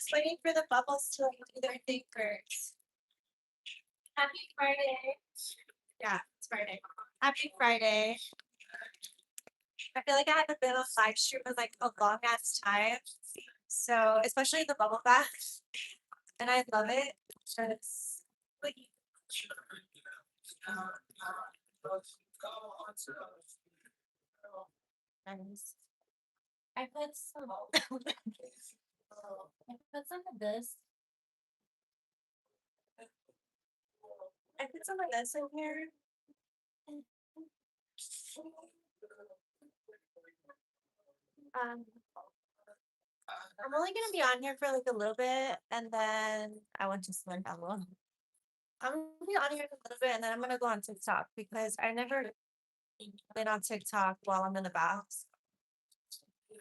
Just waiting for the bubbles to do their thing first. Happy Friday. Yeah, it's Friday. Happy Friday. I feel like I haven't been on live stream in like a long ass time. So especially the bubble bath. And I love it. Because like nice. I put some I put some of this. I put some of this in here. Um I'm only gonna be on here for like a little bit and then I want to swim down low. I'm gonna be on here for a little bit and then I'm gonna go on TikTok because I never been on TikTok while I'm in the bath.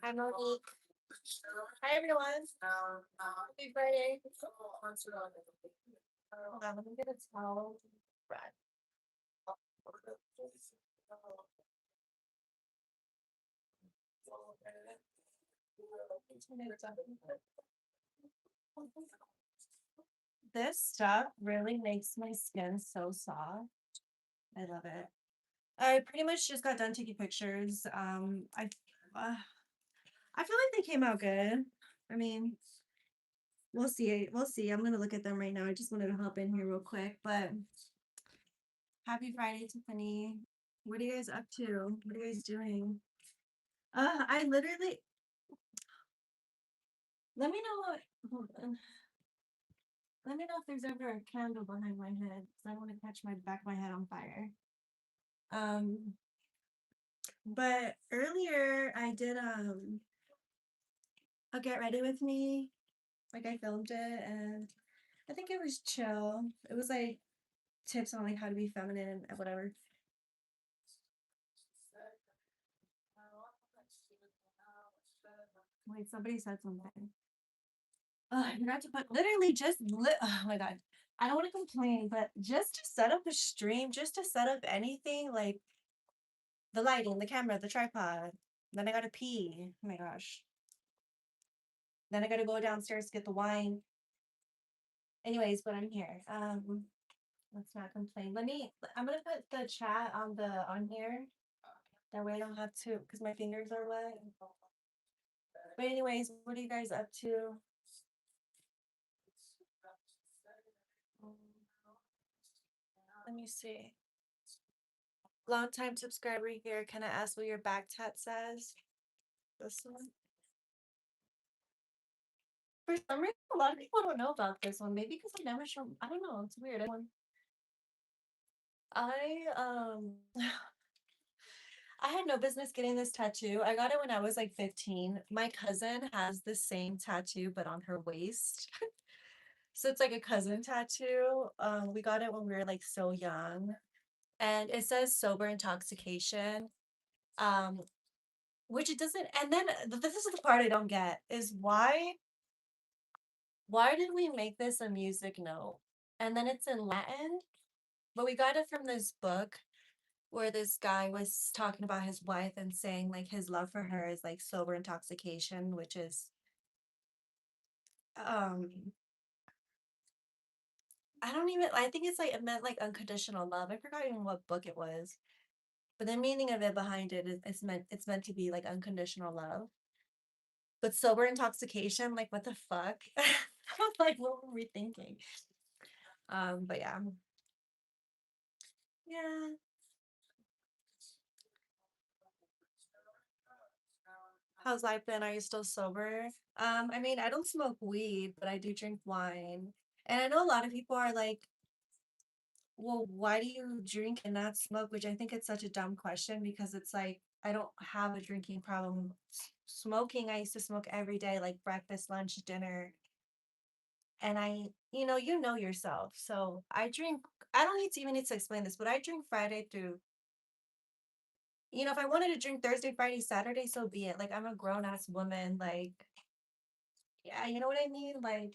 Hi Monique. Hi everyone. Happy Friday. Hold on, let me get a towel. Right. This stuff really makes my skin so soft. I love it. I pretty much just got done taking pictures. Uh, I feel like they came out good. I mean, we'll see. We'll see. I'm gonna look at them right now. I just wanted to hop in here real quick. But happy Friday, Tiffany. What are you guys up to? What are you guys doing? I literally let me know what. Hold on. Let me know if there's ever a candle behind my head because I don't want to catch my back of my head on fire. Um, but earlier I did a get ready with me. Like I filmed it and I think it was chill. It was like tips on like how to be feminine and whatever. Wait, somebody said something. I forgot to put literally just oh my god. I don't want to complain, but just to set up a stream, just to set up anything like the lighting, the camera, the tripod. Then I gotta pee. Oh my gosh. Then I gotta go downstairs to get the wine. Anyways, but I'm here. Let's not complain. I'm gonna put the chat on here. That way I don't have to because my fingers are wet. But anyways, what are you guys up to? Let me see. Long time subscriber here. Can I ask what your back tat says? This one. For some reason, a lot of people don't know about this one. Maybe because I never show. I don't know. It's weird. I I had no business getting this tattoo. I got it when I was like 15. My cousin has the same tattoo, but on her waist. So it's like a cousin tattoo. We got it when we were like so young. And it says sober intoxication. Um, which it doesn't, and then this is the part I don't get is why did we make this a music note? And then it's in Latin, but we got it from this book where this guy was talking about his wife and saying like his love for her is like sober intoxication, which is um I think it's like it meant like unconditional love. I forgot even what book it was. But the meaning of it behind it is it's meant to be like unconditional love. But sober intoxication, like what the fuck? Like what were we thinking? But yeah. Yeah. How's life been? Are you still sober? I mean, I don't smoke weed, but I do drink wine. And I know a lot of people are like, well, why do you drink and not smoke? Which I think it's such a dumb question because it's like, I don't have a drinking problem. Smoking, I used to smoke every day, like breakfast, lunch, dinner. And you know yourself. So I drink, I don't need to even need to explain this, but I drink Friday through, if I wanted to drink Thursday, Friday, Saturday, so be it. Like I'm a grown ass woman. Like, yeah, you know what I mean? Like,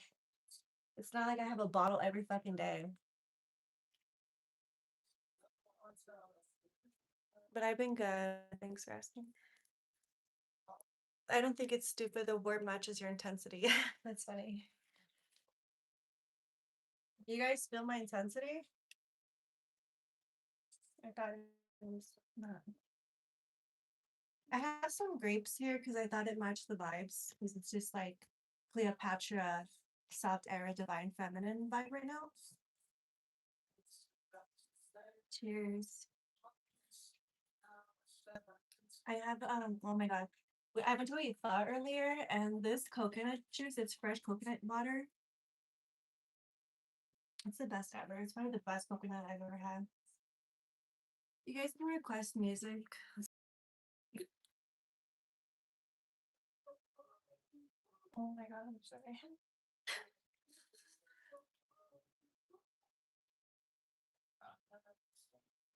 it's not like I have a bottle every fucking day. But I've been good. Thanks for asking. I don't think it's stupid. The word matches your intensity. That's funny. You guys feel my intensity? I thought it was not. I have some grapes here because I thought it matched the vibes because it's just like Cleopatra, soft era, divine feminine vibe right now. Cheers. I have oh my god. I went to a pho earlier and this coconut juice, it's fresh coconut water. It's the best ever. It's probably the best coconut I've ever had. You guys can request music. Oh my god, I'm sorry.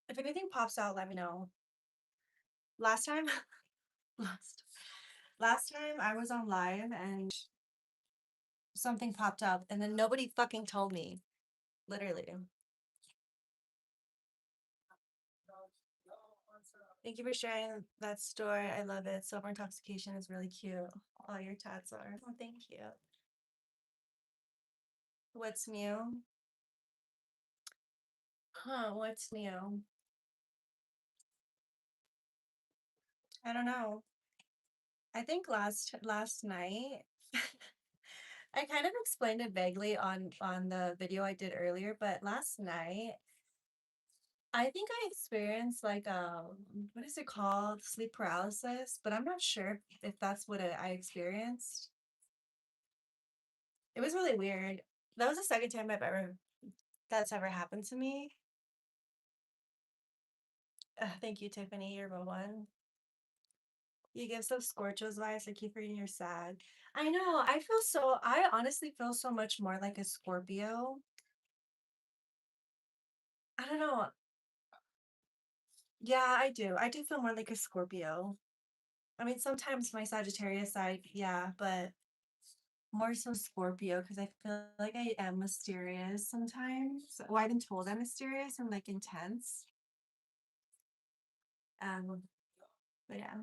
If anything pops out, let me know. Last time, last last time I was on live and something popped up and then nobody fucking told me. Literally. Thank you for sharing that story. I love it. Sober intoxication is really cute. All your tats are. Oh, thank you. What's new? Huh, what's new? I don't know. I think last night I kind of explained it vaguely on the video I did earlier, but last night I think I experienced like what is it called? Sleep paralysis, but I'm not sure if that's what I experienced. It was really weird. That was the second time that's ever happened to me. Thank you, Tiffany. You're the one. You give some Scorcho's vibes. I keep reading you're sad. I know. I honestly feel so much more like a Scorpio. I don't know. Yeah, I do. I do feel more like a Scorpio. I mean, sometimes my Sagittarius side, yeah, but more so Scorpio because I feel like I am mysterious sometimes. Well, I've been told I'm mysterious and like intense. Um, but yeah.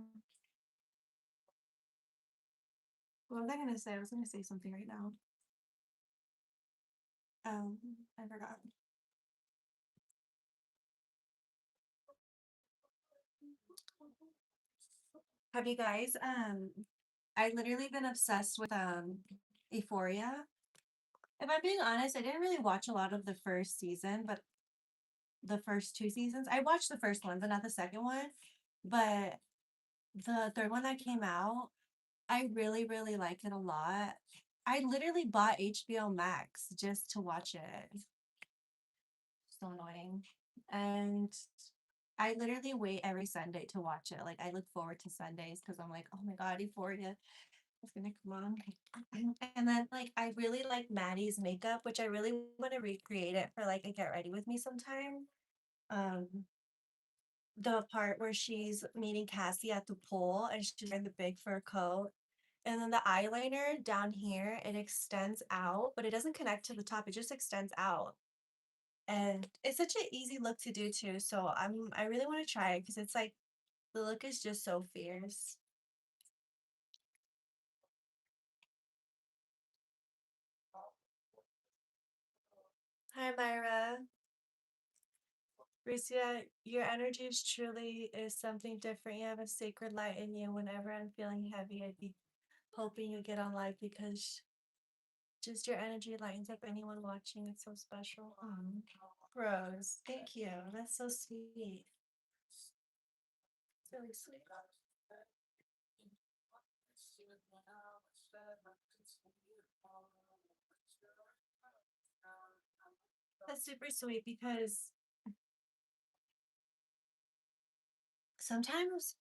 What was I gonna say? I was gonna say something right now. Um, I forgot. Have you guys I literally been obsessed with Euphoria. If I'm being honest, I didn't really watch a lot of the first season, but the first two seasons. I watched the first one, but not the second one. But the third one that came out, I really, really liked it a lot. I literally bought HBO Max just to watch it. So annoying. And I literally wait every Sunday to watch it. Like I look forward to Sundays because I'm like, oh my god, Euphoria is gonna come on. And then like I really like Maddie's makeup, which I really want to recreate it for like a get ready with me sometime. Um, the part where she's meeting Cassie at the pool and she's wearing the big fur coat. And then the eyeliner down here, it extends out, but it doesn't connect to the top. It just extends out. And it's such an easy look to do too. So I really want to try it because it's like the look is just so fierce. Hi Myra. Ricia, your energy is truly is something different. You have a sacred light in you. Whenever I'm feeling heavy, I'd be hoping you get on live because just your energy lightens up anyone watching. It's so special. Rose, thank you. That's so sweet. It's really sweet. That's super sweet because sometimes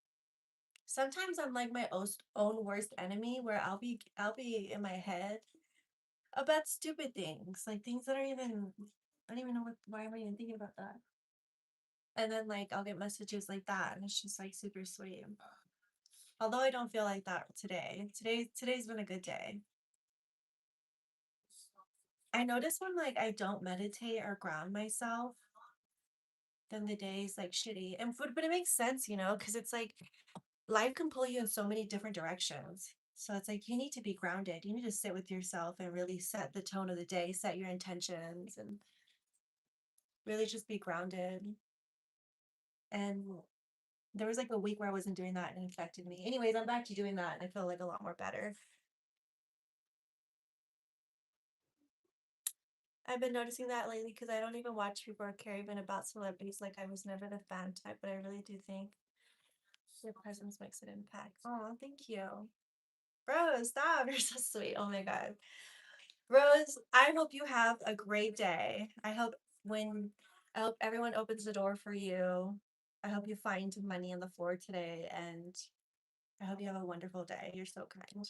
sometimes I'm like my own worst enemy where I'll be in my head about stupid things, like things that are even I don't even know why am I even thinking about that. And then like I'll get messages like that and it's just like super sweet. Although I don't feel like that today. Today's been a good day. I notice when like I don't meditate or ground myself, then the day is like shitty. And but it makes sense, because it's like life can pull you in so many different directions. So it's like you need to be grounded. You need to sit with yourself and really set the tone of the day, set your intentions, and really just be grounded. And there was like a week where I wasn't doing that and it affected me. Anyways, I'm back to doing that and I feel like a lot more better. I've been noticing that lately because I don't even watch people or care even about celebrities. Like I was never the fan type, but I really do think your presence makes an impact. Oh, thank you. Rose, stop. You're so sweet. Oh my God. Rose, I hope you have a great day. When I hope everyone opens the door for you. I hope you find money on the floor today and I hope you have a wonderful day. You're so kind.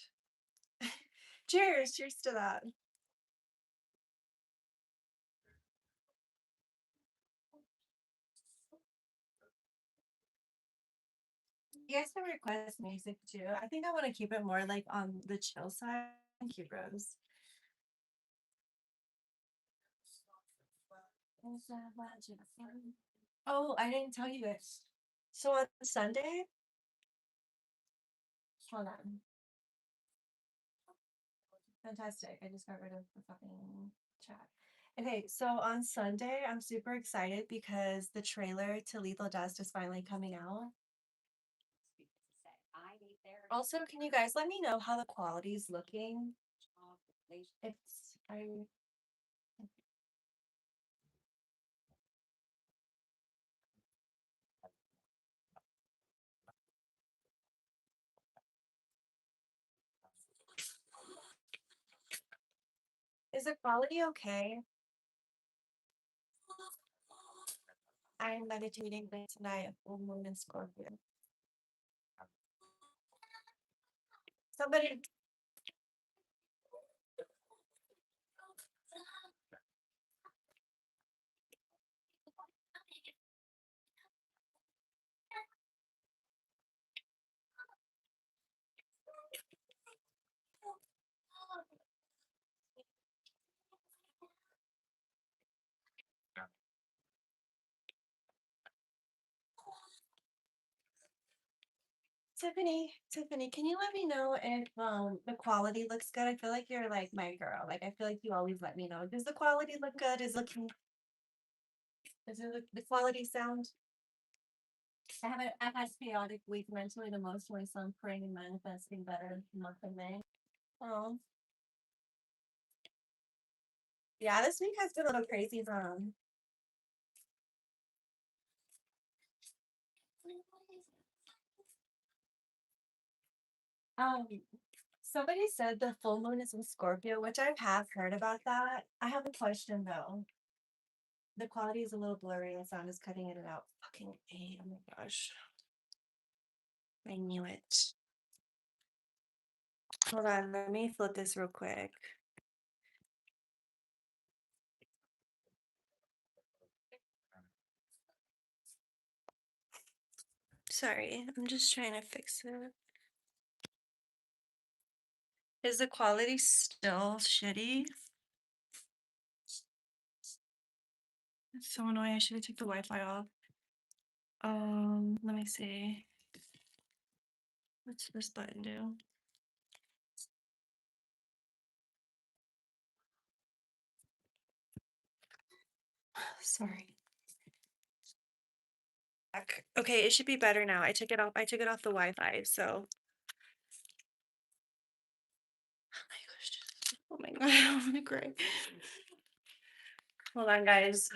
Cheers. Cheers to that. You guys can request music too. I think I want to keep it more like on the chill side. Thank you, Rose. Oh, I didn't tell you this. So on Sunday, hold on. Fantastic. I just got rid of the fucking chat. Okay, so on Sunday, I'm super excited because the trailer to Lethal Dust is finally coming out. Also, can you guys let me know how the quality is looking? It's I is the quality okay? I'm meditating late tonight, full moon in Scorpio. Somebody, Tiffany, can you let me know if the quality looks good? I feel like you're like my girl. Like I feel like you always let me know. Does the quality look good? Does it look the quality sound? I've had chaotic week mentally and emotionally, so I'm praying and manifesting better month of May. Oh, yeah, this week has been a little crazy. Um, somebody said the full moon is in Scorpio, which I have heard about that. I have a question though. The quality is a little blurry and sound is cutting in and out. Fucking A. Oh my gosh. I knew it. Hold on, let me flip this real quick. Sorry, I'm just trying to fix it. Is the quality still shitty? It's so annoying. I should have took the Wi-Fi off. Let me see. What's this button do? Sorry. Okay, it should be better now. I took it off. I took it off the Wi-Fi, so oh my god, I want to cry. Hold on, guys.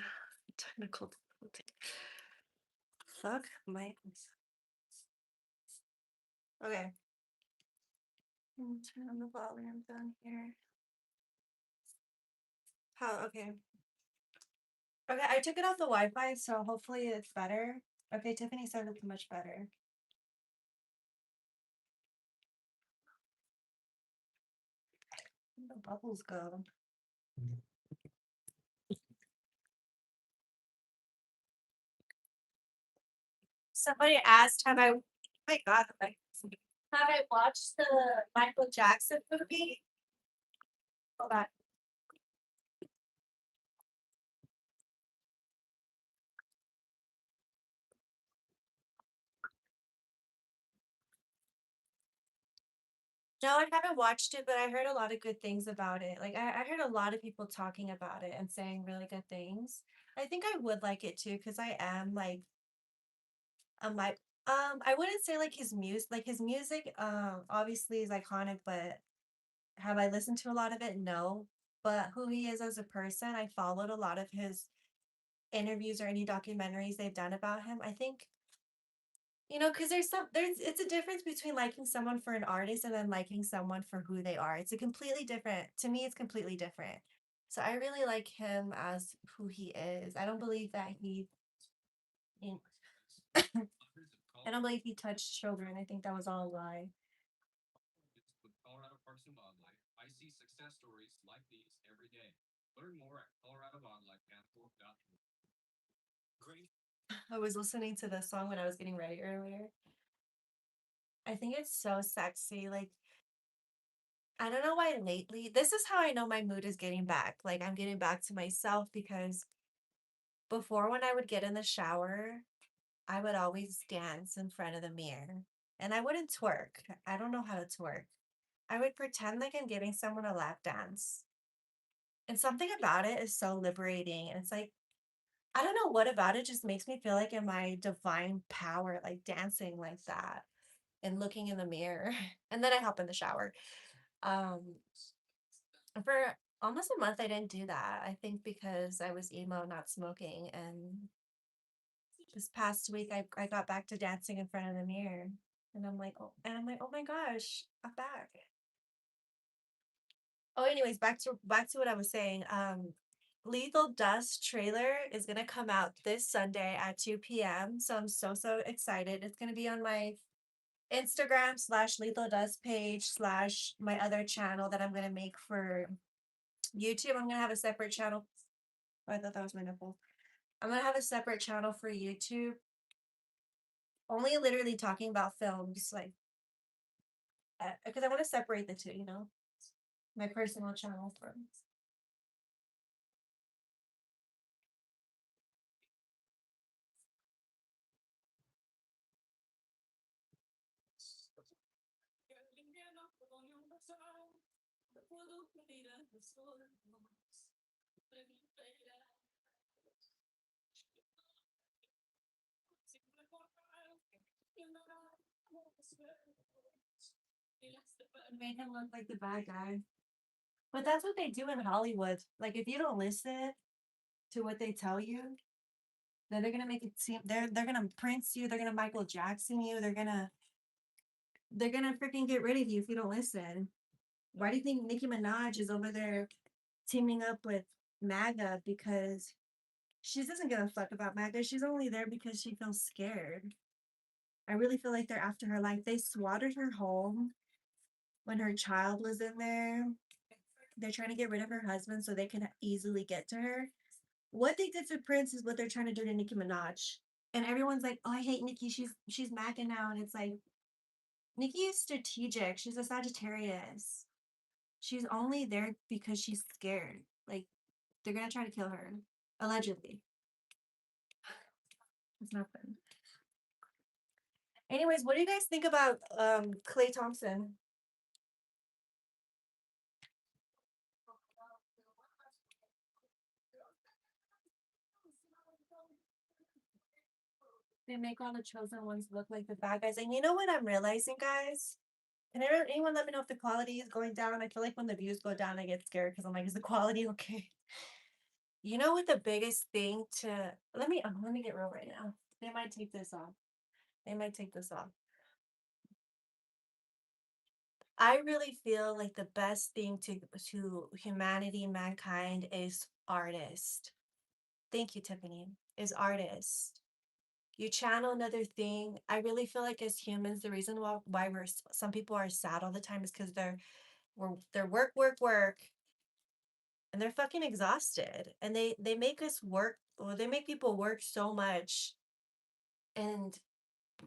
Technical difficulty. Fuck my. Okay. Turn on the volume down here. How? Okay. Okay, I took it off the Wi-Fi, so hopefully it's better. Okay, Tiffany said it's much better. Where'd the bubbles go? Somebody asked, have I? Oh my God, have I watched the Michael Jackson movie? Hold on. No, I haven't watched it, but I heard a lot of good things about it. Like I heard a lot of people talking about it and saying really good things. I think I would like it too because I am like like I wouldn't say like his music obviously is iconic, but have I listened to a lot of it? No. But who he is as a person, I followed a lot of his interviews or any documentaries they've done about him. I think because there's it's a difference between liking someone for an artist and then liking someone for who they are. It's a completely different to me, it's completely different. So I really like him as who he is. He- I don't believe he touched children. I think that was all a lie. I was listening to the song when I was getting ready earlier. I think it's so sexy. Like, I don't know why lately, this is how I know my mood is getting back. Like, I'm getting back to myself because before, when I would get in the shower, I would always dance in front of the mirror. And I wouldn't twerk. I don't know how to twerk. I would pretend like I'm giving someone a lap dance. And something about it is so liberating. And it's like, I don't know what about it just makes me feel like in my divine power, like dancing like that and looking in the mirror. And then I hop in the shower. Um, for almost a month, I didn't do that. I think because I was emo, not smoking. And this past week, I got back to dancing in front of the mirror. Oh my gosh, I'm back. Oh, anyways, back to what I was saying. Lethal Dust trailer is gonna come out this Sunday at 2 p.m. So I'm so excited. It's gonna be on my Instagram slash Lethal Dust page slash my other channel that I'm gonna make for YouTube. I'm gonna have a separate channel. Oh, I thought that was my nipple. I'm gonna have a separate channel for YouTube, only literally talking about films, like because I want to separate the two. My personal channel from. Made him look like the bad guy. But that's what they do in Hollywood. Like if you don't listen to what they tell you, then they're gonna make it seem they're gonna Prince you, they're gonna Michael Jackson you, they're gonna freaking get rid of you if you don't listen. Why do you think Nicki Minaj is over there teaming up with MAGA? Because she doesn't give a fuck about MAGA. She's only there because she feels scared. I really feel like they're after her life. They swatted her home when her child was in there. They're trying to get rid of her husband so they can easily get to her. What they did to Prince is what they're trying to do to Nicki Minaj. And everyone's like, "Oh, I hate Nicki. She's MAGA now." And it's like Nicki is strategic. She's a Sagittarius. She's only there because she's scared. Like they're gonna try to kill her, allegedly. It's not fun. Anyways, what do you guys think about Clay Thompson? They make all the chosen ones look like the bad guys. And you know what I'm realizing, guys? Can anyone let me know if the quality is going down? I feel like when the views go down, I get scared because I'm like, is the quality okay? You know what the biggest thing to let me get real right now. They might take this off. They might take this off. I really feel like the best thing to humanity, mankind is artist. Thank you, Tiffany. Is artist. You channel another thing. I really feel like as humans, the reason why some people are sad all the time is because they're work, and they're fucking exhausted, and they make us work, or they make people work so much and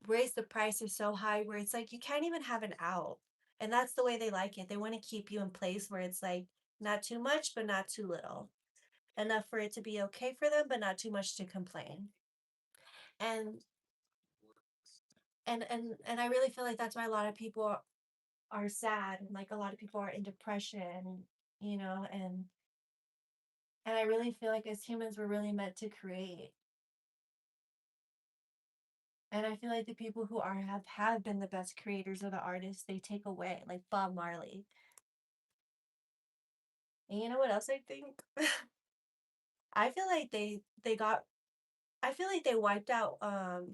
raise the prices so high where it's like you can't even have an out. And that's the way they like it. They want to keep you in place where it's like not too much, but not too little. Enough for it to be okay for them, but not too much to complain. And and I really feel like that's why a lot of people are sad and like a lot of people are in depression, you know, and I really feel like as humans we're really meant to create. And I feel like the people who are have been the best creators of the artists they take away, like Bob Marley. And you know what else I think? I feel like they got I feel like they wiped out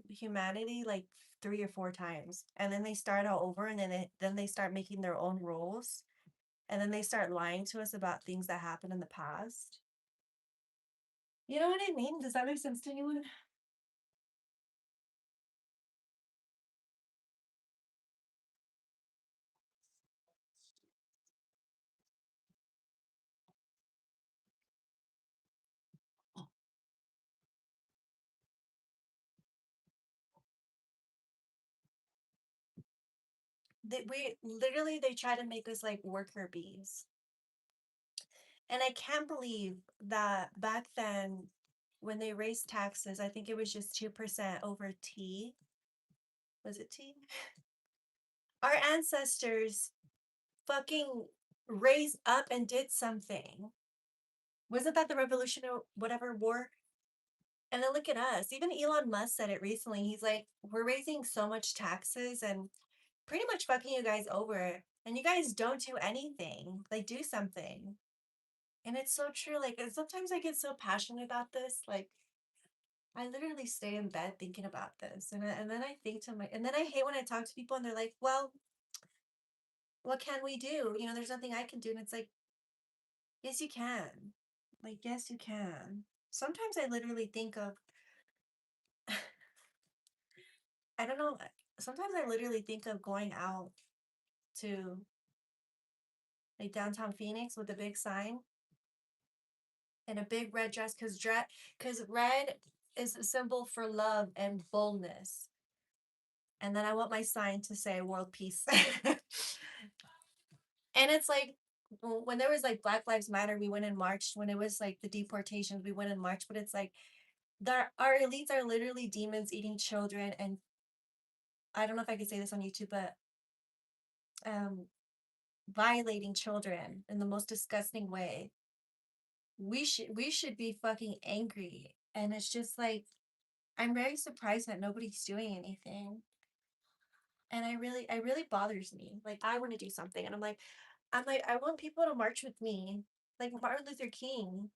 humanity like 3 or 4 times, and then they start all over, and then they start making their own rules, and then they start lying to us about things that happened in the past. You know what I mean? Does that make sense to anyone? We literally they try to make us like worker bees. And I can't believe that back then when they raised taxes, I think it was just 2% over tea. Was it tea? Our ancestors fucking raised up and did something. Wasn't that the revolution or whatever war? And then look at us. Even Elon Musk said it recently. He's like, we're raising so much taxes and pretty much fucking you guys over. And you guys don't do anything. Like, do something. And it's so true. Like, and sometimes I get so passionate about this. Like, I literally stay in bed thinking about this. And then I think to my, and then I hate when I talk to people and they're like, well, what can we do? You know, there's nothing I can do. And it's like, yes, you can. Like, yes, you can. Sometimes I literally think of, I don't know, sometimes I literally think of going out to like downtown Phoenix with a big sign and a big red dress because red is a symbol for love and boldness. And then I want my sign to say world peace. And it's like when there was like Black Lives Matter, we went and marched. When it was like the deportations, we went and marched. But it's like our elites are literally demons eating children, and I don't know if I could say this on YouTube, but um, violating children in the most disgusting way. We should be fucking angry, and it's just like I'm very surprised that nobody's doing anything, and I really bothers me. Like I want to do something, and I'm like I want people to march with me, like Martin Luther King,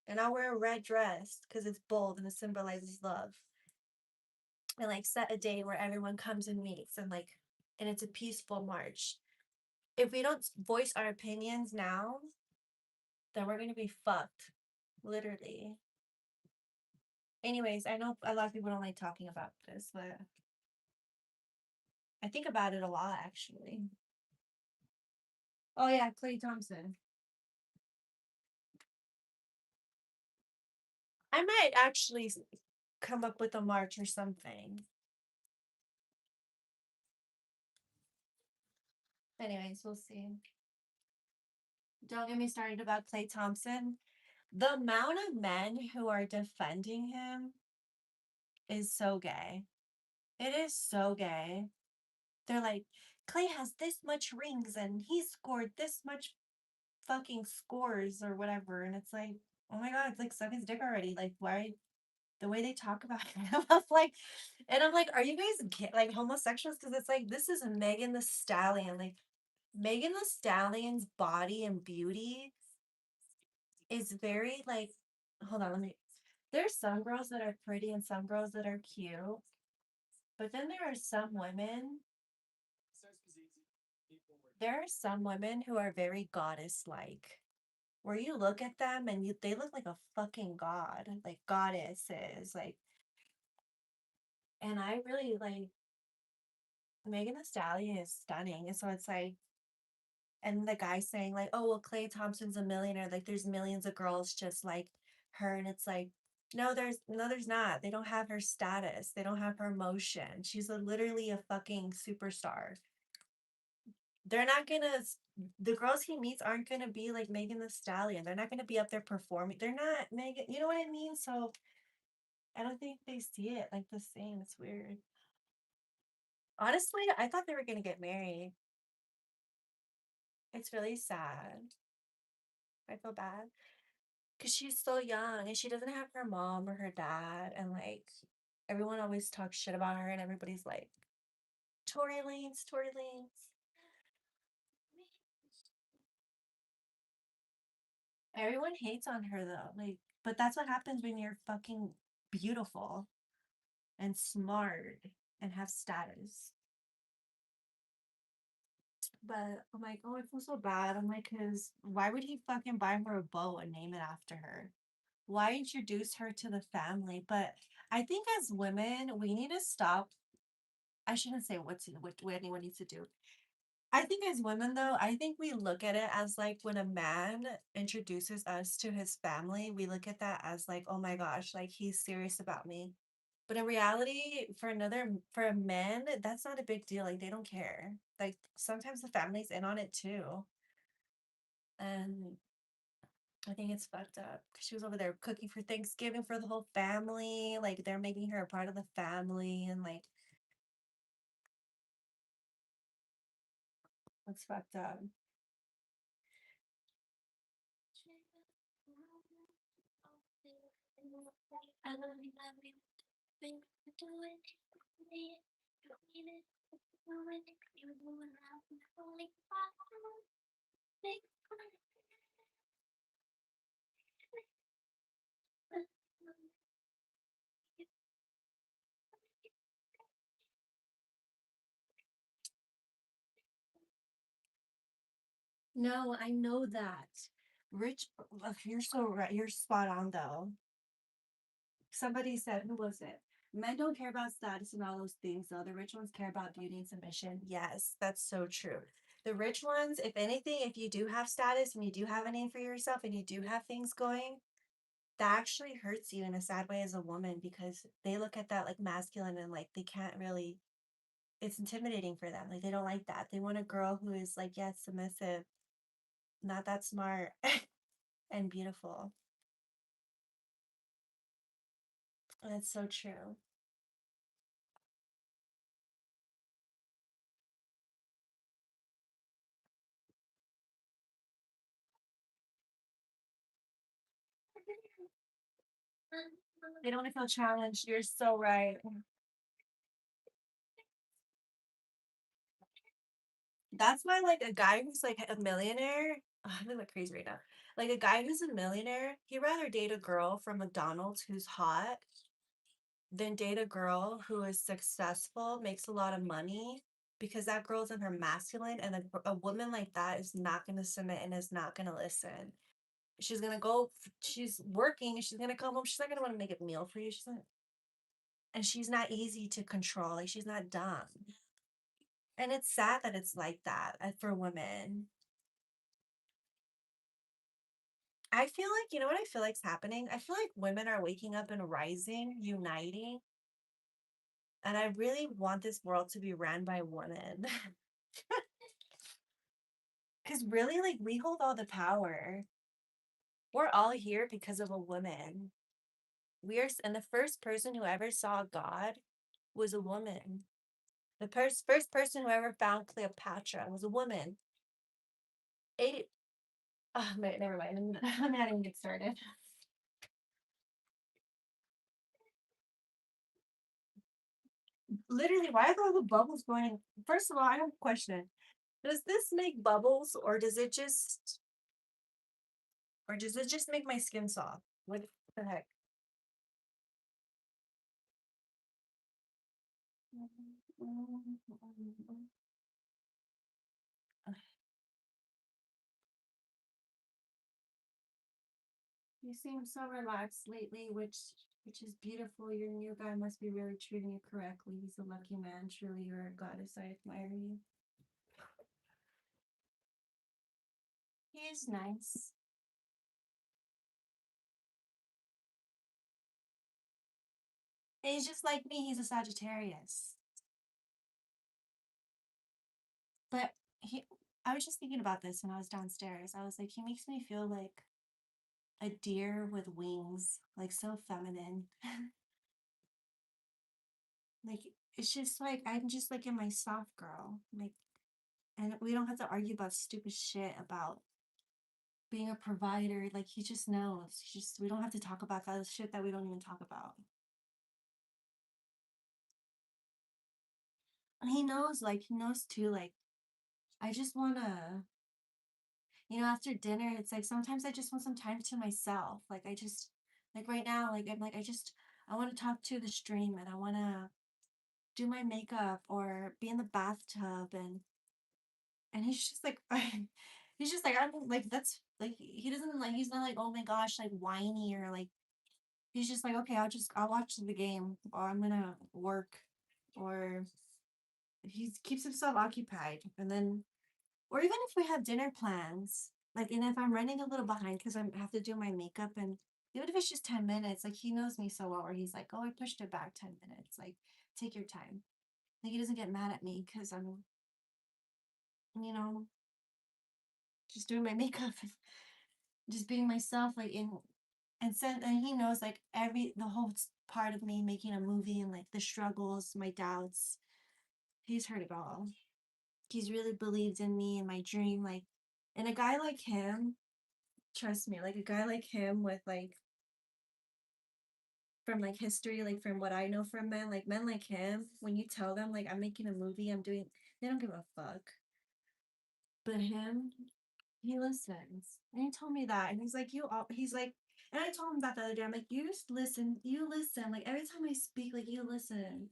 and I'll wear a red dress because it's bold and it symbolizes love, and like set a day where everyone comes and meets and it's a peaceful march. If we don't voice our opinions now, then we're gonna be fucked, literally. Anyways, I know a lot of people don't like talking about this, but I think about it a lot actually. Oh yeah, Clay Thompson. I might actually come up with a march or something. Anyways, we'll see. Don't get me started about Clay Thompson. The amount of men who are defending him is so gay. It is so gay. They're like, Clay has this much rings and he scored this much fucking scores or whatever. And it's like, oh my God, it's like suck his dick already. Like, why the way they talk about him? I'm like, and I'm like, are you guys like homosexuals? Because it's like, this is Megan the Stallion. Like, Megan the Stallion's body and beauty is very like, hold on, let me. There's some girls that are pretty and some girls that are cute, but then there are some women who are very goddess like, where you look at them and they look like a fucking god, like goddesses, like, and I really like Megan Thee Stallion is stunning, and so it's like, and the guy saying like, oh well, Clay Thompson's a millionaire, like there's millions of girls just like her, and it's like, no, there's not. They don't have her status. They don't have her emotion. She's literally a fucking superstar. They're not gonna the girls he meets aren't gonna be like Megan the Stallion. They're not gonna be up there performing. They're not Megan, you know what I mean? So I don't think they see it like the same. It's weird. Honestly, I thought they were gonna get married. It's really sad. I feel bad because she's so young and she doesn't have her mom or her dad. And like, everyone always talks shit about her, and everybody's like, Tory Lanez, Tory Lanez. Everyone hates on her though. Like, but that's what happens when you're fucking beautiful and smart and have status. But I'm like, oh, I feel so bad. I'm like, cause why would he fucking buy her a boat and name it after her? Why introduce her to the family? But I think as women, we need to stop. I shouldn't say what anyone needs to do. I think as women though, I think we look at it as like when a man introduces us to his family, we look at that as like, oh my gosh, like he's serious about me. But in reality, for men, that's not a big deal. Like they don't care. Like sometimes the family's in on it too. And I think it's fucked up. She was over there cooking for Thanksgiving for the whole family. Like they're making her a part of the family, and like it's fucked up. No, I know that. Rich, you're so right. You're spot on though. Somebody said, who was it? Men don't care about status and all those things, though. The rich ones care about beauty and submission. Yes, that's so true. The rich ones, if anything, if you do have status and you do have a name for yourself and you do have things going, that actually hurts you in a sad way as a woman because they look at that like masculine and like they can't really, it's intimidating for them. Like they don't like that. They want a girl who is like, yes, submissive, not that smart and beautiful. That's so true. They don't want to feel challenged. You're so right. That's why, like, a guy who's like a millionaire, I'm like crazy right now. Like, a guy who's a millionaire, he'd rather date a girl from McDonald's who's hot than date a girl who is successful, makes a lot of money, because that girl's in her masculine, and a woman like that is not going to submit and is not going to listen. She's going to go, she's working, she's going to come home, she's not going to want to make a meal for you. She's not, and she's not easy to control. Like, she's not dumb. And it's sad that it's like that for women. I feel like, you know what I feel like's happening? I feel like women are waking up and rising, uniting, and I really want this world to be ran by women. Because really, like, we hold all the power. We're all here because of a woman. And the first person who ever saw God was a woman. The first person who ever found Cleopatra was a woman. 80, oh, never mind. I'm not even get started. Literally, why are all the bubbles going? First of all, I have a question. Does this make bubbles or does it just make my skin soft? What the heck? You seem so relaxed lately, which is beautiful. Your new guy must be really treating you correctly. He's a lucky man. Truly, you're a goddess. I admire you. He's nice. He's just like me. He's a Sagittarius. But he, I was just thinking about this when I was downstairs. I was like, he makes me feel like a deer with wings, like so feminine. Like it's just like I'm just like in my soft girl. Like and we don't have to argue about stupid shit about being a provider. Like he just knows. He just we don't have to talk about that shit that we don't even talk about. And he knows too, like I just wanna after dinner, it's like sometimes I just want some time to myself. Like I just like right now, like I'm like I want to talk to the stream and I want to do my makeup or be in the bathtub and he's just like he's just like I'm like that's like he doesn't like he's not like oh my gosh like whiny or like he's just like okay I'll watch the game or I'm gonna work or he keeps himself occupied and then or even if we have dinner plans, like, and if I'm running a little behind because I have to do my makeup, and even if it's just 10 minutes, like, he knows me so well, where he's like, oh, I pushed it back 10 minutes. Like, take your time. Like, he doesn't get mad at me because I'm, you know, just doing my makeup, just being myself, like, and he knows, like, the whole part of me making a movie and, like, the struggles, my doubts. He's heard it all. He's really believed in me and my dream. Like, and a guy like him, trust me, like a guy like him with like from like history, like from what I know from men, like men like him, when you tell them like I'm making a movie, they don't give a fuck. But him, he listens. And he told me that. And he's like, and I told him that the other day. I'm like, you listen. Like every time I speak, like you listen.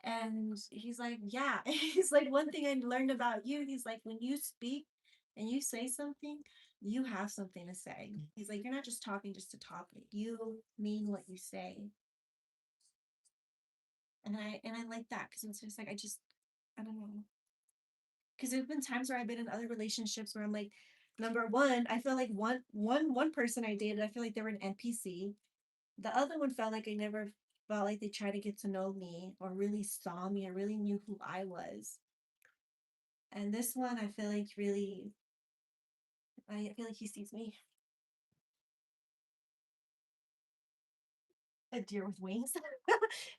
And he's like, yeah. He's like, one thing I learned about you, he's like, when you speak and you say something, you have something to say. He's like, you're not just talking just to talk. Like, you mean what you say. And I like that because it's just like I don't know. Because there's been times where I've been in other relationships where I'm like, number one, I feel like one person I dated, I feel like they were an NPC. The other one felt like I never felt like they tried to get to know me or really saw me or really knew who I was. And this one, I feel like he sees me. A deer with wings.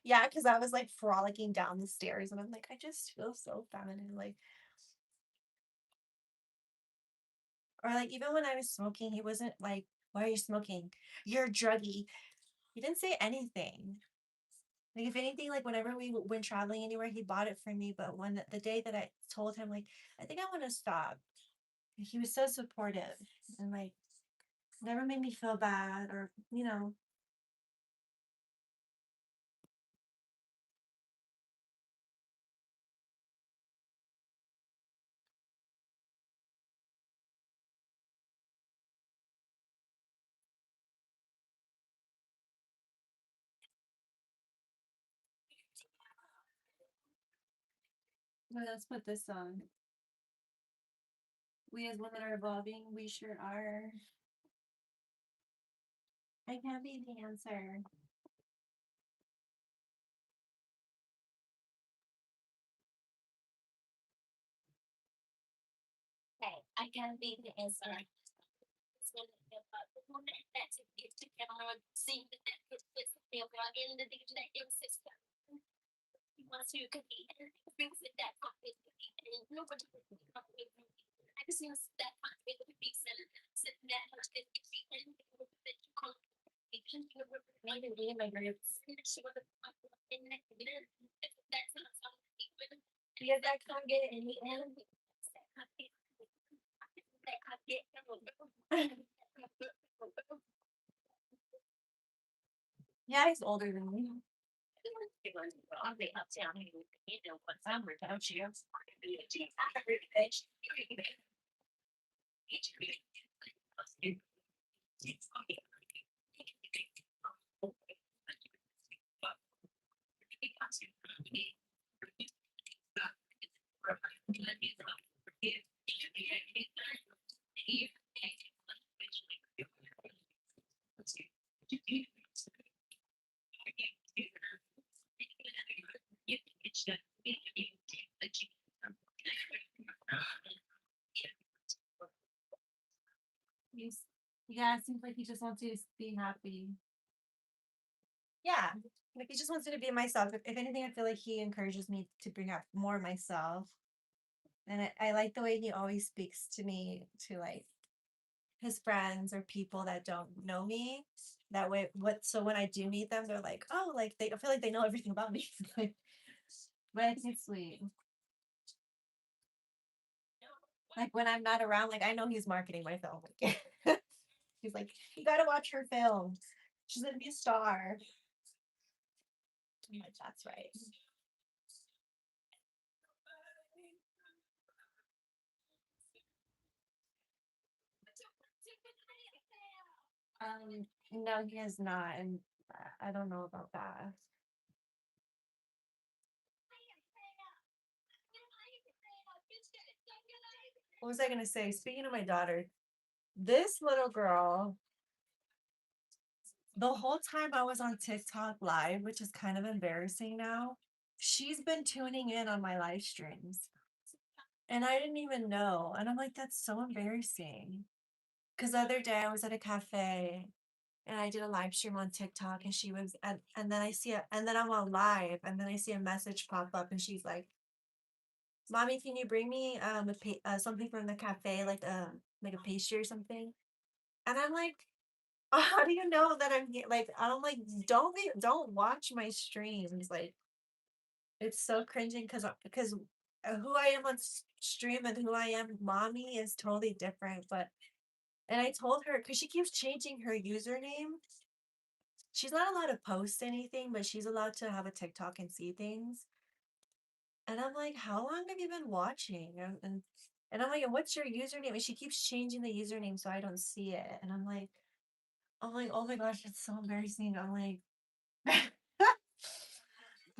Yeah, because I was like frolicking down the stairs and I'm like, I just feel so feminine. Like, or like even when I was smoking, he wasn't like, why are you smoking? You're a druggie. He didn't say anything. Like if anything, like whenever we went traveling anywhere, he bought it for me. But when the day that I told him, like, I think I want to stop, he was so supportive and like never made me feel bad or well, let's put this on. We as women are evolving. We sure are. I can't be the answer. Hey, I can't be the answer. It's gonna be about the woman that's a gift to camera, seeing that it's the in the digital system. He wants to compete and brings it that confidence and nobody can compete. I just use that confidence with peace and sit that much that it be and that you can't maybe me and my groups. She was in that's not something because I can't get it in the end. Yeah, he's older than me. On the uptown, you know, what summer don't you? He's, yeah, it seems like he just wants you to be happy. Yeah, like he just wants me to be myself. If anything, I feel like he encourages me to bring out more myself. And I like the way he always speaks to me, to like his friends or people that don't know me. That way, what so when I do meet them, they're like, oh, like they I feel like they know everything about me. Like, but I think it's sweet. Like when I'm not around, like I know he's marketing my film. Like, he's like, you gotta watch her film. She's gonna be a star. I'm like, that's right. No, he is not, and I don't know about that. What was I gonna say? Speaking of my daughter, this little girl, the whole time I was on TikTok live, which is kind of embarrassing now, she's been tuning in on my live streams. And I didn't even know. And I'm like, that's so embarrassing. Because the other day I was at a cafe and I did a live stream on TikTok and she was and then I see it and then I'm on live and then I see a message pop up and she's like, "Mommy, can you bring me something from the cafe like a pastry or something?" And I'm like, how do you know that I'm here? Like, I'm like, don't watch my streams. Like, it's so cringing because who I am on stream and who I am mommy is totally different. But and I told her because she keeps changing her username. She's not allowed to post anything, but she's allowed to have a TikTok and see things. And I'm like, how long have you been watching? And I'm like, and what's your username? And she keeps changing the username so I don't see it. And I'm like, oh my gosh, it's so embarrassing. I'm like, because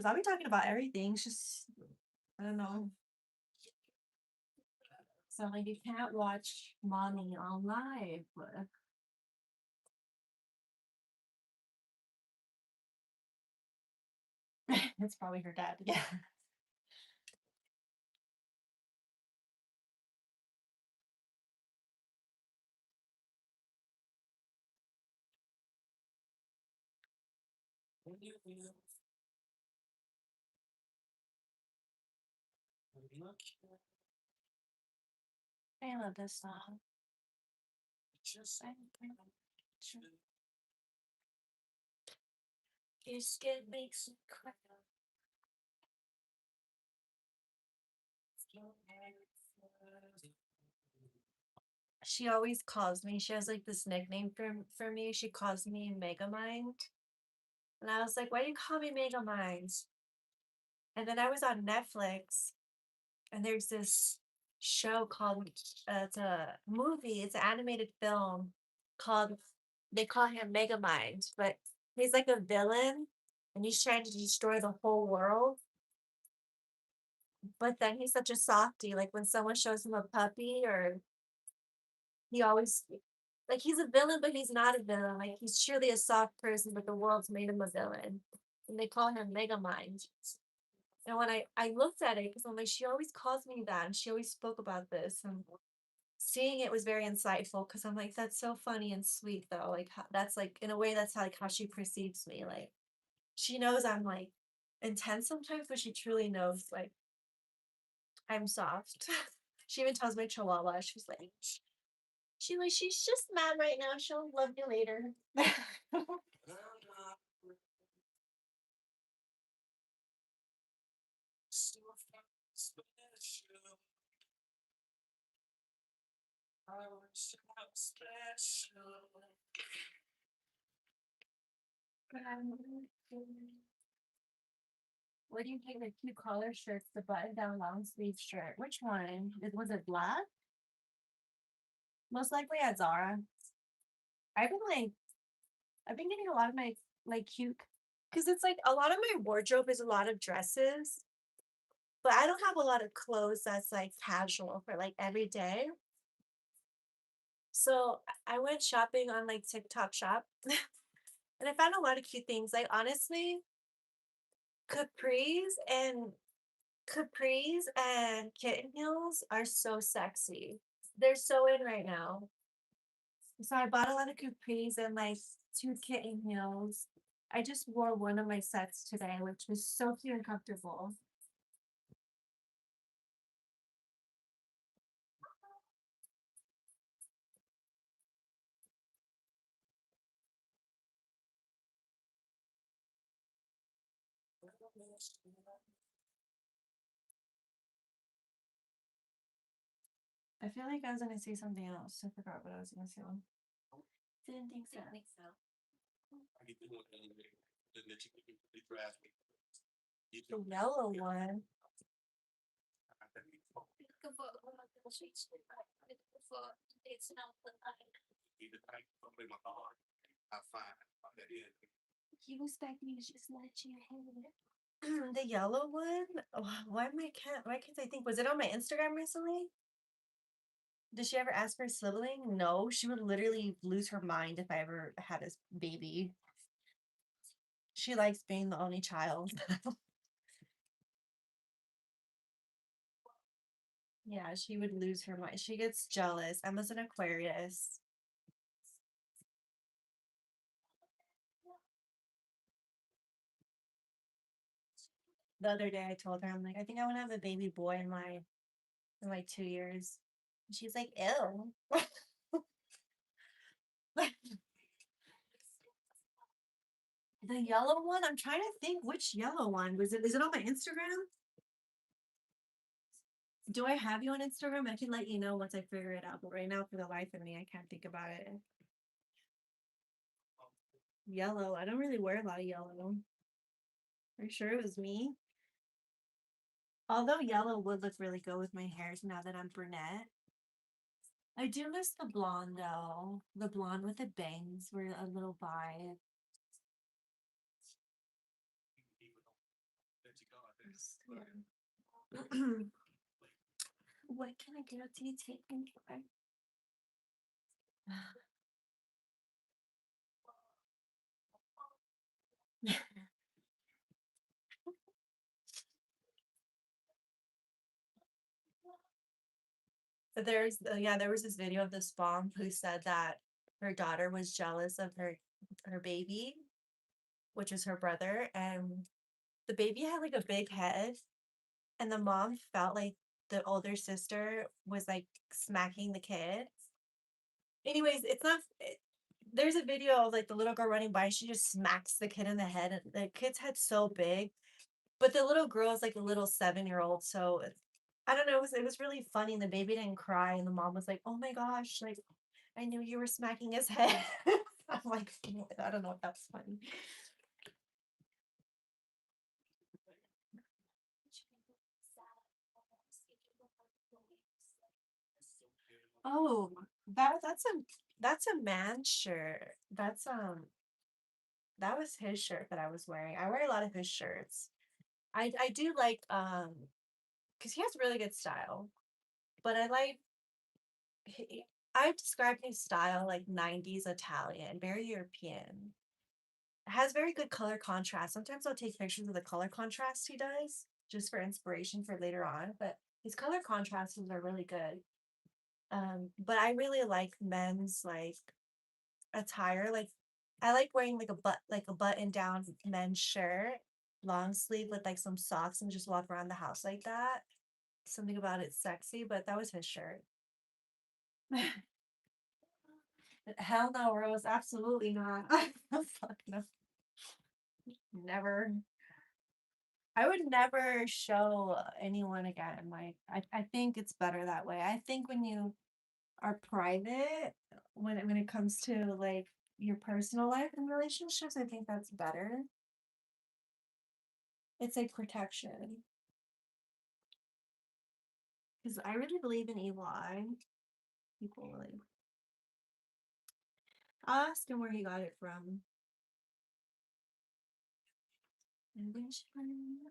I'll be talking about everything. It's just, I don't know. So like, you can't watch mommy on live. But it's probably her dad. Yeah. I love this song. Your skin makes me cry. She always calls me. She has like this nickname for me. She calls me Megamind. And I was like, why do you call me Megamind? And then I was on Netflix and there's this show called it's a movie, it's an animated film called they call him Megamind, but he's like a villain and he's trying to destroy the whole world. But then he's such a softie. Like when someone shows him a puppy or he always like he's a villain, but he's not a villain. Like he's truly a soft person, but the world's made him a villain. And they call him Megamind. And when I looked at it, because I'm like, she always calls me that, and she always spoke about this, and seeing it was very insightful. Because I'm like, that's so funny and sweet, though. Like that's like in a way, that's how like how she perceives me. Like she knows I'm like intense sometimes, but she truly knows like I'm soft. She even tells my chihuahua, she's just mad right now. She'll love you later. What do you think the cute collar shirts, the button down long sleeve shirt? Which one? Was it black? Most likely at Zara. I've been like I've been getting a lot of my like cute because it's like a lot of my wardrobe is a lot of dresses, but I don't have a lot of clothes that's like casual for like every day. So I went shopping on like TikTok shop and I found a lot of cute things. Like honestly, capris and capris and kitten heels are so sexy. They're so in right now. So I bought a lot of capris and like two kitten heels. I just wore one of my sets today, which was so cute and comfortable. I feel like I was gonna say something else. I forgot what I was gonna say. Didn't think so. The yellow one. The yellow one? Oh, why can't I think? Was it on my Instagram recently? Did she ever ask for a sibling? No, she would literally lose her mind if I ever had a baby. She likes being the only child. Yeah, she would lose her mind. She gets jealous. Emma's an Aquarius. The other day I told her, I'm like, I think I want to have a baby boy in like 2 years. And she's like, ew. The yellow one? I'm trying to think which yellow one. Is it on my Instagram? Do I have you on Instagram? I can let you know once I figure it out. But right now, for the life of me, I can't think about it. Yellow. I don't really wear a lot of yellow. Are you sure it was me? Although yellow would look really good with my hairs now that I'm brunette. I do miss the blonde though. The blonde with the bangs were a little vibe. What can I do to take me for? There was this video of this mom who said that her daughter was jealous of her baby, which is her brother, and the baby had like a big head, and the mom felt like the older sister was like smacking the kid. Anyways, it's not. There's a video of like the little girl running by. She just smacks the kid in the head, and the kid's head's so big, but the little girl is like a little 7-year-old. So I don't know. It was really funny. And the baby didn't cry, and the mom was like, "Oh my gosh, like I knew you were smacking his head." I'm like, I don't know if that's funny. Oh, that's a man shirt. That was his shirt that I was wearing. I wear a lot of his shirts. I do like because he has really good style, but I describe his style like 90s Italian, very European. Has very good color contrast. Sometimes I'll take pictures of the color contrast he does just for inspiration for later on, but his color contrasts are really good. But I really like men's like attire. Like I like wearing like a button down men's shirt, long sleeve with like some socks and just walk around the house like that. Something about it sexy, but that was his shirt. Hell no, Rose, absolutely not. Fuck no. Never. I would never show anyone again. Like I think it's better that way. I think when you are private, when it comes to like your personal life and relationships, I think that's better. It's like protection. Because I really believe in evil eye. People really. I'll ask him where he got it from. And wish I knew.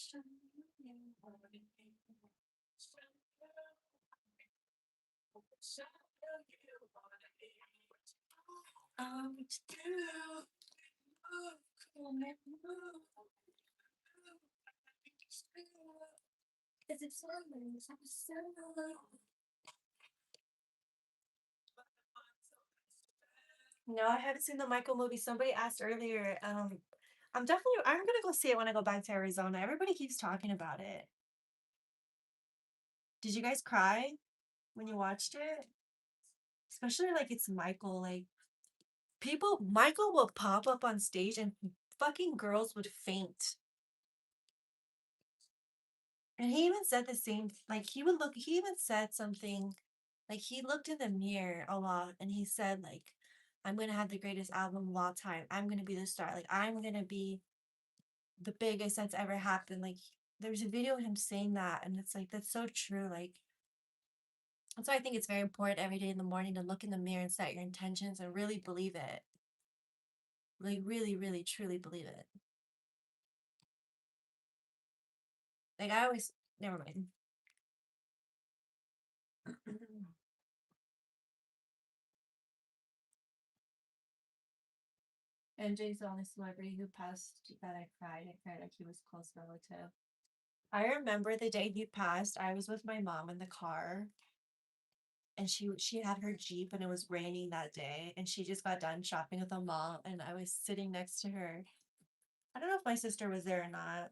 To do. Is it so? No, I haven't seen the Michael movie. Somebody asked earlier. I'm gonna go see it when I go back to Arizona. Everybody keeps talking about it. Did you guys cry when you watched it? Especially like it's Michael. Like Michael will pop up on stage and fucking girls would faint. And he even said the same, like he would look, he even said something, like he looked in the mirror a lot and he said, like, I'm gonna have the greatest album of all time. I'm gonna be the star. Like, I'm gonna be the biggest that's ever happened. Like, there's a video of him saying that, and it's like, that's so true. Like, that's why I think it's very important every day in the morning to look in the mirror and set your intentions and really believe it. Like, really, really, truly believe it. Like, I always, never mind. MJ's the only celebrity who passed that I cried. I cried like he was close relative. I remember the day he passed. I was with my mom in the car, and she had her Jeep, and it was raining that day, and she just got done shopping at the mall, and I was sitting next to her. I don't know if my sister was there or not.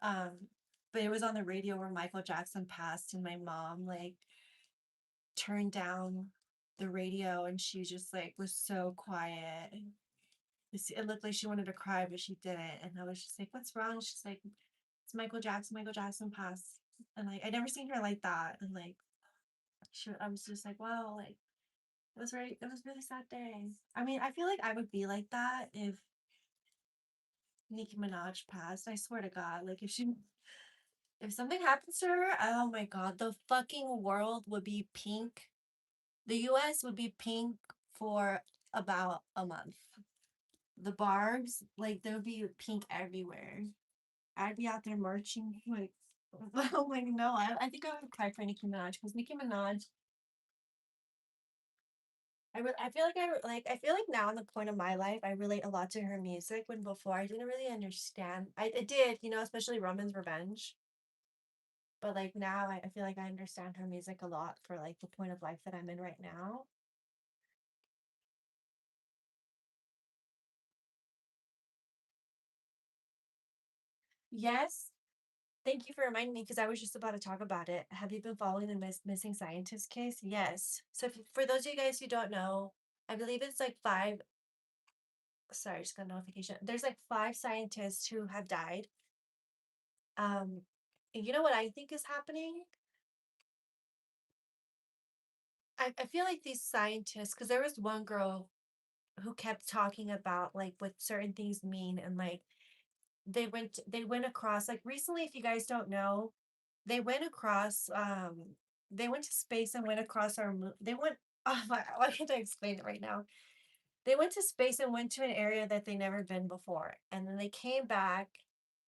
Um, but it was on the radio where Michael Jackson passed, and my mom like turned down the radio, and she just like was so quiet. It looked like she wanted to cry, but she didn't. And I was just like, "What's wrong?" She's like, "It's Michael Jackson. Michael Jackson passed." And like, I never seen her like that. And like, I was just like, "Wow!" Like, it was very, it was a really sad day. I mean, I feel like I would be like that if Nicki Minaj passed. I swear to God, like if something happens to her, oh my God, the fucking world would be pink. The U.S. would be pink for about a month. The barbs, like, there would be pink everywhere. I'd be out there marching, like, oh my no, I think I would cry for Nicki Minaj because Nicki Minaj. I feel like I feel like now in the point of my life I relate a lot to her music when before I didn't really understand. I did, especially Roman's Revenge. But like now I feel like I understand her music a lot for like the point of life that I'm in right now. Yes, thank you for reminding me because I was just about to talk about it. Have you been following the missing scientist case? Yes. So for those of you guys who don't know, I believe it's like five. Sorry, I just got a notification. There's like five scientists who have died. And you know what I think is happening? I feel like these scientists, because there was one girl who kept talking about like what certain things mean, and like they went across like recently, if you guys don't know, they went across they went to space and went across our they went oh my, why can't I explain it right now? They went to space and went to an area that they never been before, and then they came back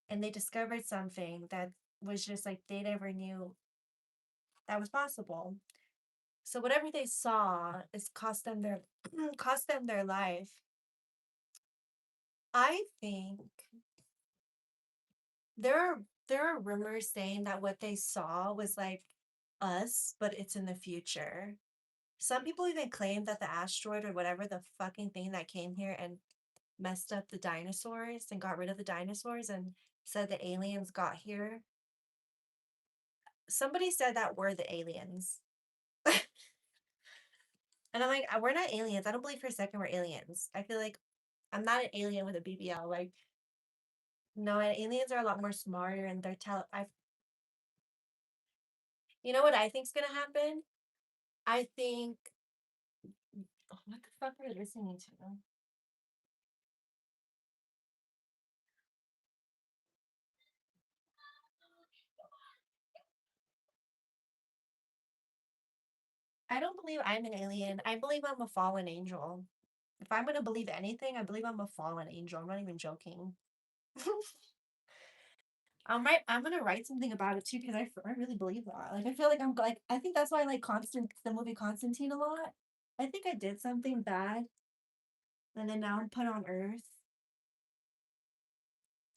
and they discovered something that was just like they never knew that was possible. So whatever they saw is cost them their cost them their life. I think there are there are rumors saying that what they saw was like us, but it's in the future. Some people even claim that the asteroid or whatever the fucking thing that came here and messed up the dinosaurs and got rid of the dinosaurs and said the aliens got here. Somebody said that we're the aliens. And I'm like, we're not aliens. I don't believe for a second we're aliens. I feel like I'm not an alien with a BBL. Like, no, aliens are a lot more smarter and you know what I think's gonna happen? I think, oh, what the fuck are you listening to? I don't believe I'm an alien. I believe I'm a fallen angel. If I'm gonna believe anything, I believe I'm a fallen angel. I'm not even joking. I'm gonna write something about it too because I really believe that. Like I feel like I'm like I think that's why I like Constant the movie Constantine a lot. I think I did something bad, and then now I'm put on Earth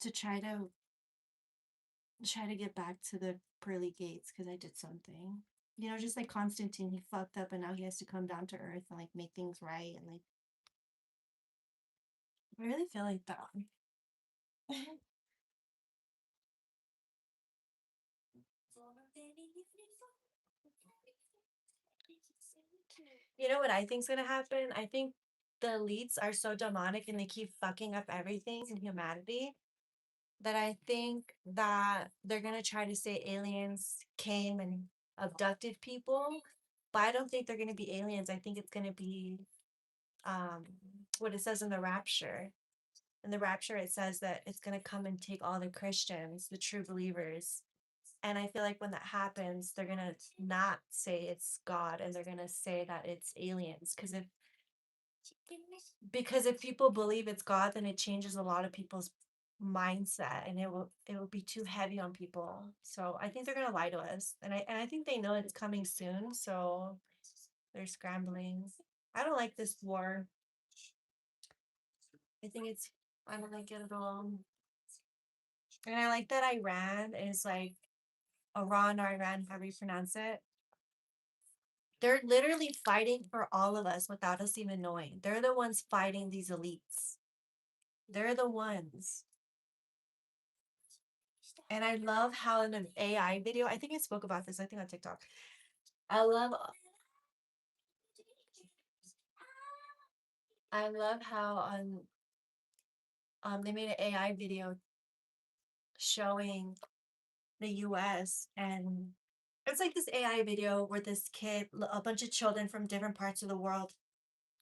to try to get back to the pearly gates because I did something. Just like Constantine, he fucked up and now he has to come down to Earth and like make things right and like I really feel like that. You know what I think's gonna happen? I think the elites are so demonic and they keep fucking up everything in humanity that I think that they're gonna try to say aliens came and abducted people, but I don't think they're gonna be aliens. I think it's gonna be um what it says in the rapture. In the rapture, it says that it's gonna come and take all the Christians, the true believers. And I feel like when that happens, they're gonna not say it's God and they're gonna say that it's aliens. Because if people believe it's God, then it changes a lot of people's mindset and it will be too heavy on people. So I think they're gonna lie to us. And I think they know it's coming soon, so they're scrambling. I don't like this war. I think it's I don't like it at all. And I like that Iran is like Iran or Iran, however you pronounce it. They're literally fighting for all of us without us even knowing. They're the ones fighting these elites. They're the ones. And I love how in an AI video, I think I spoke about this, I think on TikTok. I love how on they made an AI video showing the US, and it's like this AI video where this kid, a bunch of children from different parts of the world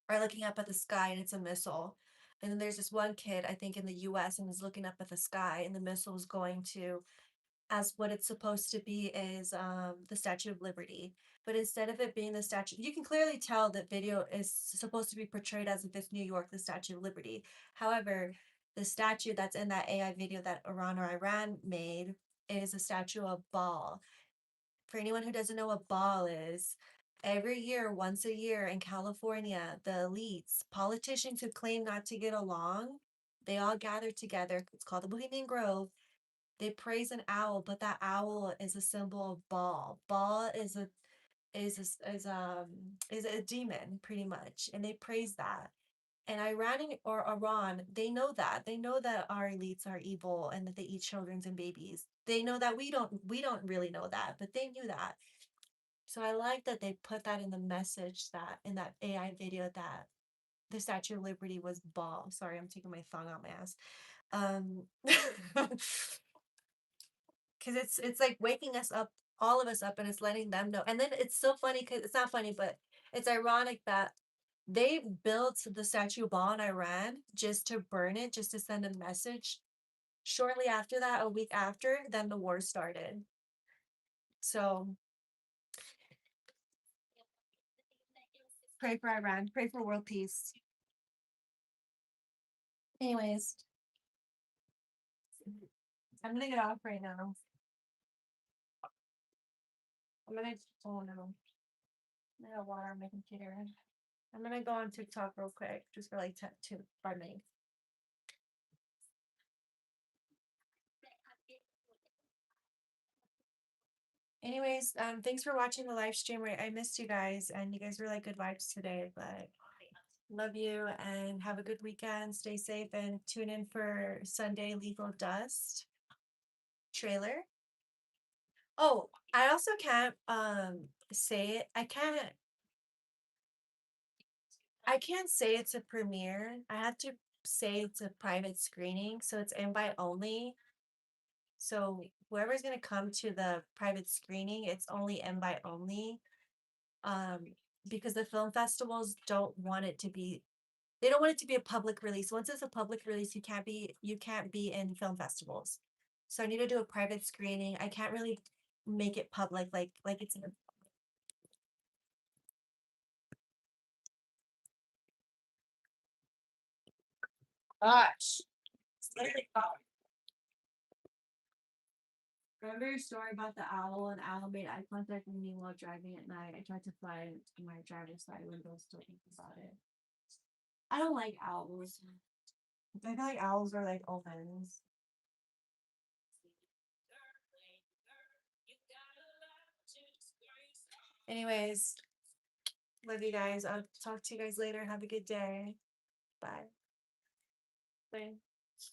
are looking up at the sky and it's a missile. And then there's this one kid, I think in the US, and is looking up at the sky and the missile is going to, as what it's supposed to be is the Statue of Liberty. But instead of it being the statue, you can clearly tell that video is supposed to be portrayed as if it's New York, the Statue of Liberty. However, the statue that's in that AI video that Iran or Iran made is a statue of Baal. For anyone who doesn't know what Baal is, every year, once a year in California, the elites, politicians who claim not to get along, they all gather together. It's called the Bohemian Grove. They praise an owl, but that owl is a symbol of Baal. Baal is a demon pretty much, and they praise that. And Iran, they know that. They know that our elites are evil and that they eat children and babies. They know that we don't really know that, but they knew that. So I like that they put that in the message that in that AI video that the Statue of Liberty was Baal. Sorry, I'm taking my thumb out my ass. Um because it's like waking us up, all of us up, and it's letting them know. And then it's so funny because it's not funny, but it's ironic that they built the statue of Baal in Iran just to burn it, just to send a message. Shortly after that, a week after, then the war started. So pray for Iran, pray for world peace. Anyways, I'm gonna get off right now. I'm gonna oh no, I got water on my computer. I'm gonna go on TikTok real quick, just for like 5 minutes. Anyways, thanks for watching the live stream. I missed you guys, and you guys were like good vibes today. But love you, and have a good weekend. Stay safe, and tune in for Sunday Legal Dust trailer. Oh, I also can't say it. I can't say it's a premiere. I have to say it's a private screening, so it's invite only. So whoever's gonna come to the private screening, it's only invite only. Um, because the film festivals don't want it to be, they don't want it to be a public release. Once it's a public release, you can't be in film festivals. So I need to do a private screening. I can't really make it public like it's in a gosh. It's literally remember your story about the owl, and owl made eye contact with me while driving at night. I tried to fly to my driver's side window, still thinking about it. I don't like owls. I feel like owls are like omens. Anyways, love you guys. I'll talk to you guys later. Have a good day. Bye. Bye.